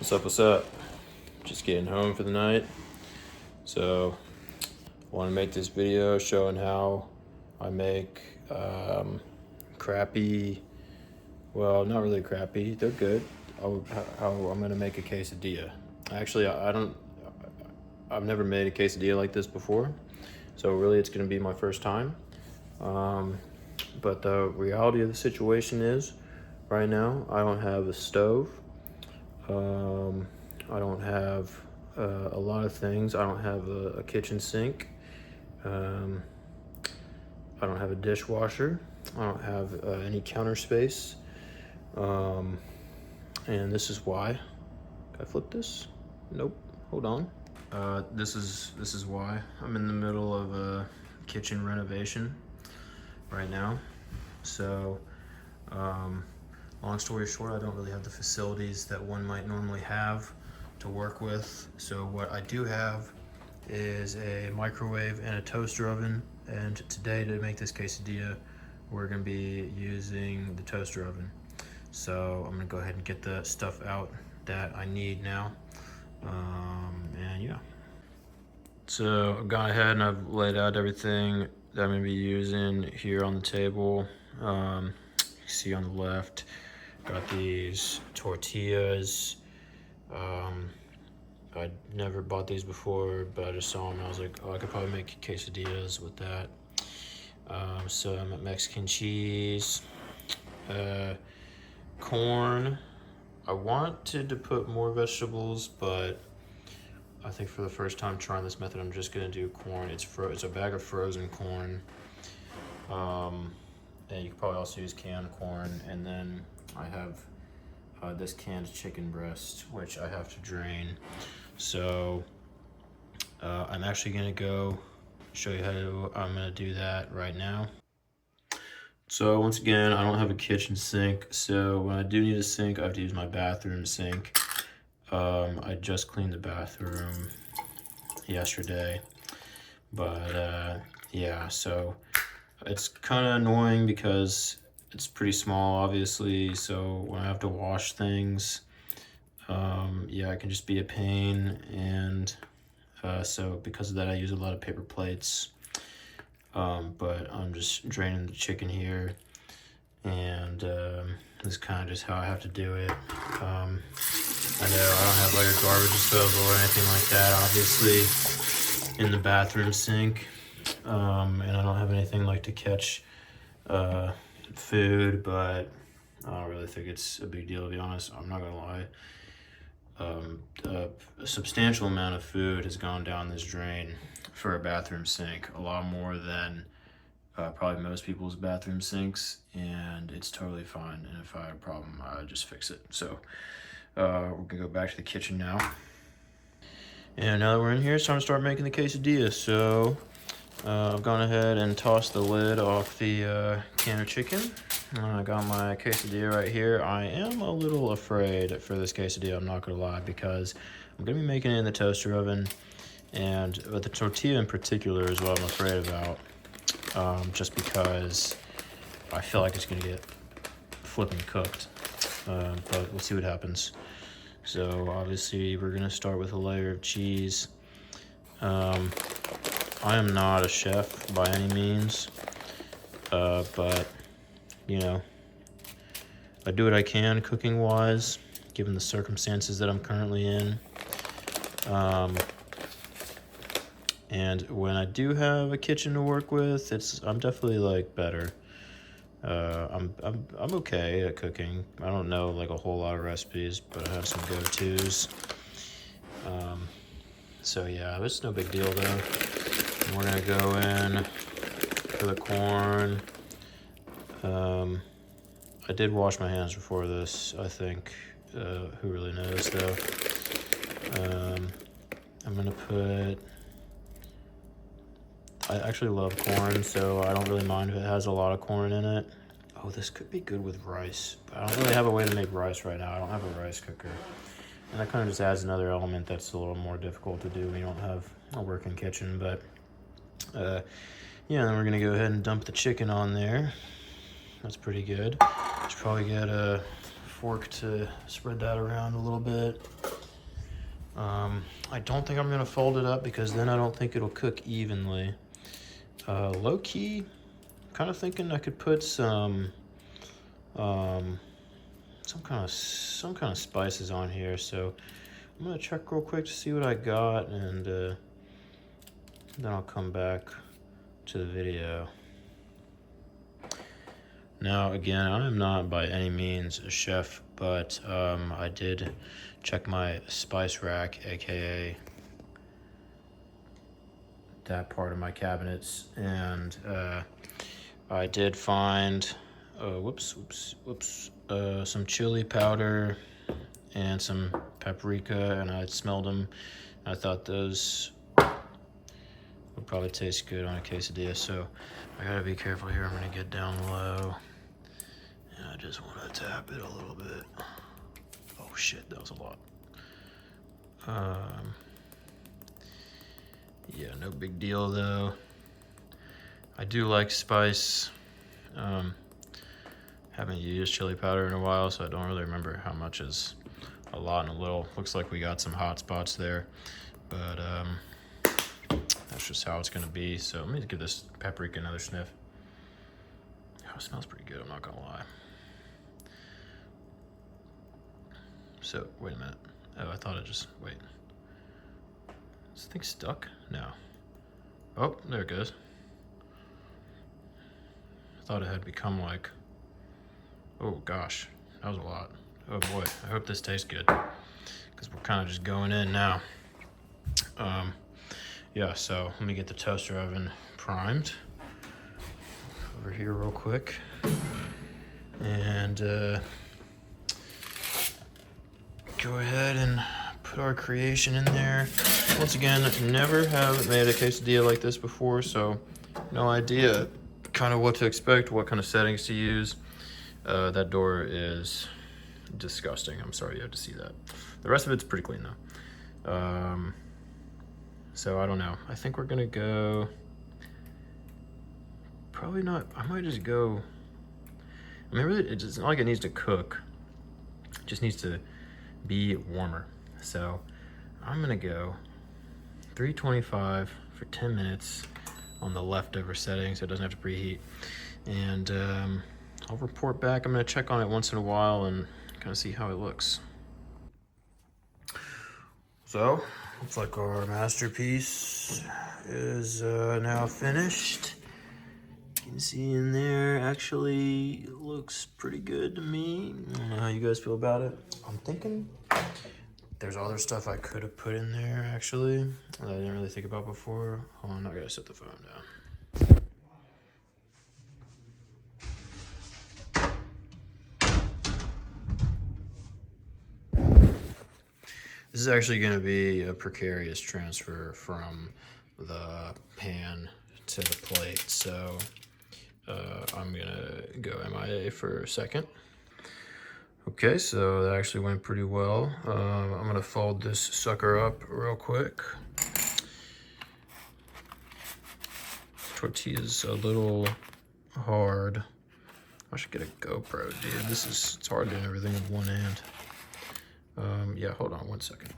What's up? Just getting home for the night. So, I want to make this video showing how I make crappy, well, not really crappy, they're good. How I'm going to make a quesadilla. Actually, I've never made a quesadilla like this before. So really it's going to be my first time. But the reality of the situation is, right now, I don't have a stove. I don't have a lot of things. I don't have a kitchen sink. I don't have a dishwasher. I don't have any counter space. And this is why. Can I flip this? Nope. Hold on. This is why. I'm in the middle of a kitchen renovation right now. So, long story short, I don't really have the facilities that one might normally have to work with. So what I do have is a microwave and a toaster oven. And today, to make this quesadilla, we're gonna be using the toaster oven. So I'm gonna go ahead and get the stuff out that I need now. And yeah. So I've gone ahead and I've laid out everything that I'm gonna be using here on the table. You see on the left, got these tortillas. I'd never bought these before, but I just saw them and I was like, oh, I could probably make quesadillas with that. Some Mexican cheese, corn. I wanted to put more vegetables, but I think for the first time trying this method, I'm just gonna do corn. It's a bag of frozen corn. And you can probably also use canned corn. And then I have this canned chicken breast, which I have to drain. So I'm actually gonna go show you I'm gonna do that right now. So once again, I don't have a kitchen sink. So when I do need a sink, I have to use my bathroom sink. I just cleaned the bathroom yesterday, but yeah, so it's kind of annoying because it's pretty small, obviously. So when I have to wash things, yeah, it can just be a pain. And so because of that, I use a lot of paper plates. But I'm just draining the chicken here, and this is kind of just how I have to do it. I know I don't have like a garbage disposal or anything like that, obviously, in the bathroom sink. And I don't have anything like to catch food, but I don't really think it's a big deal, to be honest. I'm not gonna lie. A substantial amount of food has gone down this drain for a bathroom sink, a lot more than probably most people's bathroom sinks, and it's totally fine. And if I have a problem, I just fix it. So we're gonna go back to the kitchen now. And now that we're in here, it's time to start making the quesadilla. So I've gone ahead and tossed the lid off the can of chicken. I got my quesadilla right here. I am a little afraid for this quesadilla, I'm not gonna lie, because I'm gonna be making it in the toaster oven, but the tortilla in particular is what I'm afraid about, just because I feel like it's gonna get flipping cooked, but we'll see what happens. So obviously we're gonna start with a layer of cheese. I am not a chef by any means, but you know, I do what I can cooking wise, given the circumstances that I'm currently in. And when I do have a kitchen to work with, I'm definitely like better. I'm okay at cooking. I don't know like a whole lot of recipes, but I have some go-tos. So yeah, it's no big deal though. And we're gonna go in for the corn. I did wash my hands before this, I think. Who really knows though? I'm gonna put, I actually love corn, so I don't really mind if it has a lot of corn in it. Oh, this could be good with rice, but I don't really have a way to make rice right now. I don't have a rice cooker. And that kind of just adds another element that's a little more difficult to do when you don't have a working kitchen. But yeah, then we're gonna go ahead and dump the chicken on there. That's pretty good. Should probably get fork to spread that around a little bit. I don't think I'm gonna fold it up because then I don't think it'll cook evenly. Low key, kind of thinking I could put some kind of spices on here. So I'm gonna check real quick to see what I got, and then I'll come back to the video. Now, again, I am not by any means a chef, but I did check my spice rack, aka that part of my cabinets, and I did find some chili powder and some paprika, and I smelled them. I thought those would probably taste good on a quesadilla, so I gotta be careful here. I'm gonna get down low, and I just want to tap it a little bit. Oh shit, that was a lot. Yeah, no big deal though. I do like spice. Haven't used chili powder in a while, so I don't really remember how much is a lot and a little. Looks like we got some hot spots there, but that's just how it's gonna be. So let me give this paprika another sniff. Oh, it smells pretty good, I'm not gonna lie. So, wait a minute. Oh, I thought it just, wait. Is this thing stuck? No. Oh, there it goes. I thought it had become like, oh gosh, that was a lot. Oh boy, I hope this tastes good, because we're kind of just going in now. Yeah, so let me get the toaster oven primed over here real quick, and go ahead and put our creation in there. Once again, never have made a quesadilla like this before, so no idea kind of what to expect, what kind of settings to use. That door is disgusting. I'm sorry you have to see that. The rest of it's pretty clean though. So I don't know. I think we're gonna go, probably not, I might just go, I mean really, it's not like it needs to cook. It just needs to be warmer. So I'm gonna go 325 for 10 minutes on the leftover setting, so it doesn't have to preheat. And I'll report back. I'm gonna check on it once in a while and kind of see how it looks. So, looks like our masterpiece is now finished. You can see in there, actually, it looks pretty good to me. I don't know how you guys feel about it. I'm thinking there's other stuff I could have put in there, actually, that I didn't really think about before. Hold on, I gotta set the phone down. This is actually going to be a precarious transfer from the pan to the plate, so I'm going to go MIA for a second. Okay, so that actually went pretty well. I'm going to fold this sucker up real quick. Tortilla's a little hard. I should get a GoPro, dude. It's hard doing everything with one hand. Yeah, hold on one second.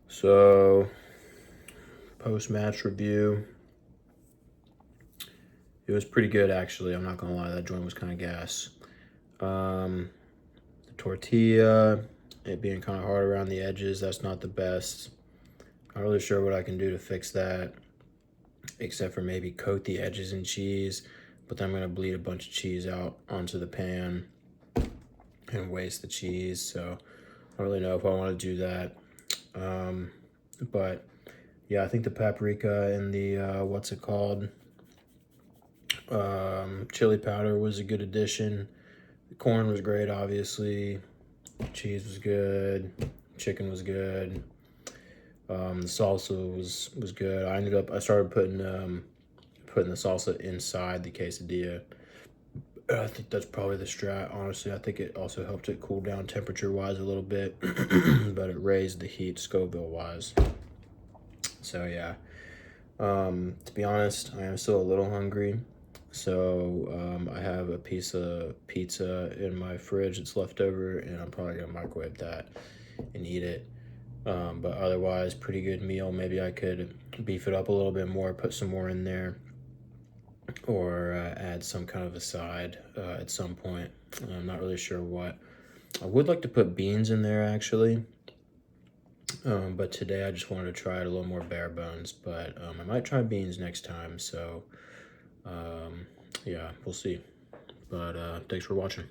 So, post-match review. It was pretty good, actually. I'm not gonna lie, that joint was kind of gas. The tortilla, it being kind of hard around the edges, that's not the best. Not really sure what I can do to fix that, except for maybe coat the edges in cheese, but then I'm gonna bleed a bunch of cheese out onto the pan and waste the cheese, so I don't really know if I want to do that. But yeah, I think the paprika and the what's it called, chili powder was a good addition. The corn was great, obviously. The cheese was good. Chicken was good. The salsa was good. I started putting the salsa inside the quesadilla. I think that's probably the strat, honestly. I think it also helped it cool down temperature-wise a little bit, but it raised the heat Scoville-wise. So yeah, to be honest, I am still a little hungry. So I have a piece of pizza in my fridge that's left over, and I'm probably gonna microwave that and eat it. But otherwise, pretty good meal. Maybe I could beef it up a little bit more, put some more in there, or add some kind of a side at some point. I'm not really sure what. I would like to put beans in there actually, but today I just wanted to try it a little more bare bones. But I might try beans next time. So yeah, we'll see. But thanks for watching.